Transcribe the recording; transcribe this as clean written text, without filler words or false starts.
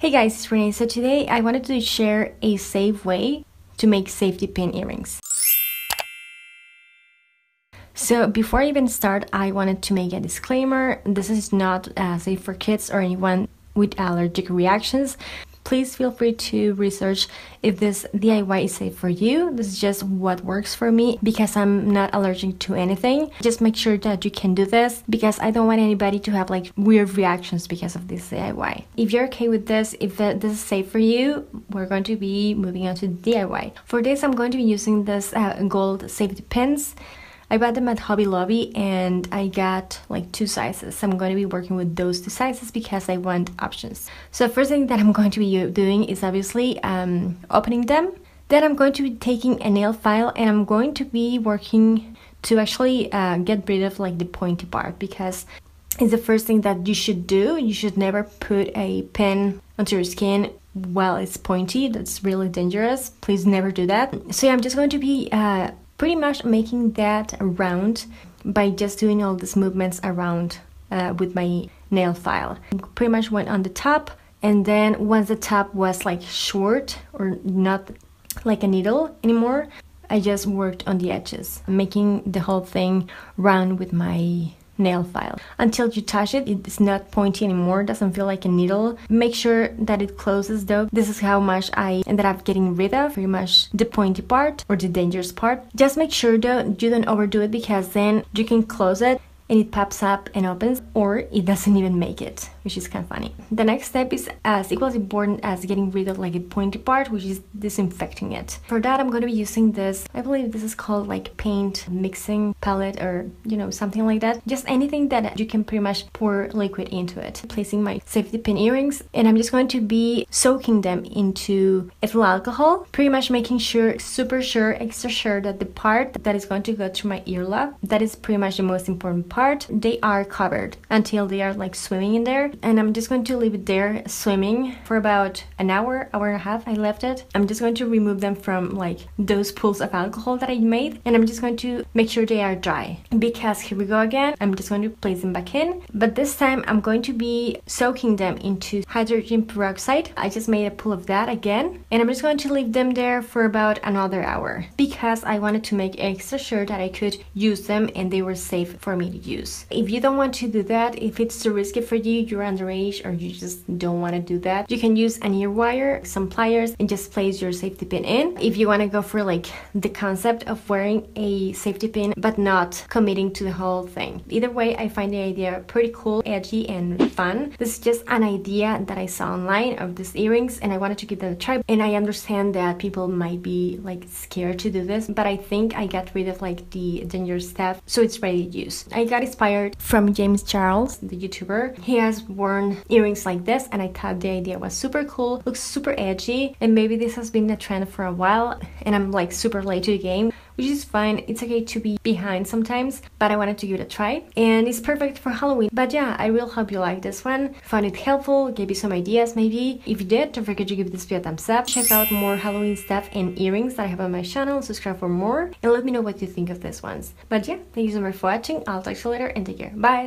Hey guys, it's Renee. So today I wanted to share a safe way to make safety pin earrings. So before I even start, I wanted to make a disclaimer. This is not safe for kids or anyone with allergic reactions. Please feel free to research if this DIY is safe for you. This is just what works for me because I'm not allergic to anything. Just make sure that you can do this because I don't want anybody to have like weird reactions because of this DIY. If you're okay with this, if this is safe for you, we're going to be moving on to DIY. For this, I'm going to be using this gold safety pins. I bought them at Hobby Lobby and I got like 2 sizes. I'm going to be working with those 2 sizes because I want options. So the first thing that I'm going to be doing is obviously opening them. Then I'm going to be taking a nail file and I'm going to be working to actually get rid of like the pointy part because it's the first thing that you should do. You should never put a pin onto your skin while it's pointy. That's really dangerous. Please never do that. So yeah, I'm just going to be pretty much making that round by just doing all these movements around with my nail file. Pretty much went on the top, and then once the top was like short or not like a needle anymore, I just worked on the edges, making the whole thing round with my nail file. Until you touch it, it's not pointy anymore, doesn't feel like a needle. Make sure that it closes though. This is how much I ended up getting rid of, pretty much the pointy part or the dangerous part. Just make sure though you don't overdo it because then you can close it and it pops up and opens, or it doesn't even make it, which is kind of funny. The next step is as equally important as getting rid of like a pointy part, which is disinfecting it. For that, I'm going to be using this, I believe this is called like paint mixing palette or something like that. Just anything that you can pretty much pour liquid into it. Placing my safety pin earrings, and I'm just going to be soaking them into ethyl alcohol, pretty much making sure, super sure, extra sure that the part that is going to go through my earlobe, that is pretty much the most important part. They are covered until they are like swimming in there, and I'm just going to leave it there swimming for about an hour and a half. I left it. I'm just going to remove them from like those pools of alcohol that I made, and I'm just going to make sure they are dry because here we go again. I'm just going to place them back in, but this time I'm going to be soaking them into hydrogen peroxide. I just made a pool of that again, and I'm just going to leave them there for about another hour because I wanted to make extra sure that I could use them and they were safe for me to use. If you don't want to do that, if it's too risky for you, you're underage, or you just don't want to do that, you can use an ear wire, some pliers, and just place your safety pin in. If you want to go for like the concept of wearing a safety pin but not committing to the whole thing. Either way, I find the idea pretty cool, edgy, and fun. This is just an idea that I saw online of these earrings and I wanted to give them a try. And I understand that people might be like scared to do this, but I think I got rid of like the dangerous stuff, so it's ready to use. I got inspired from James Charles, the YouTuber. He has worn earrings like this and I thought the idea was super cool, looks super edgy, and maybe this has been a trend for a while and I'm like super late to the game, which is fine. It's okay to be behind sometimes, but I wanted to give it a try and it's perfect for Halloween. But yeah, I really hope you like this one, found it helpful, gave you some ideas maybe. If you did, don't forget to give this video a thumbs up. Check out more Halloween stuff and earrings that I have on my channel, subscribe for more, and let me know what you think of these ones. But yeah, thank you so much for watching. I'll talk to you later and take care. Bye!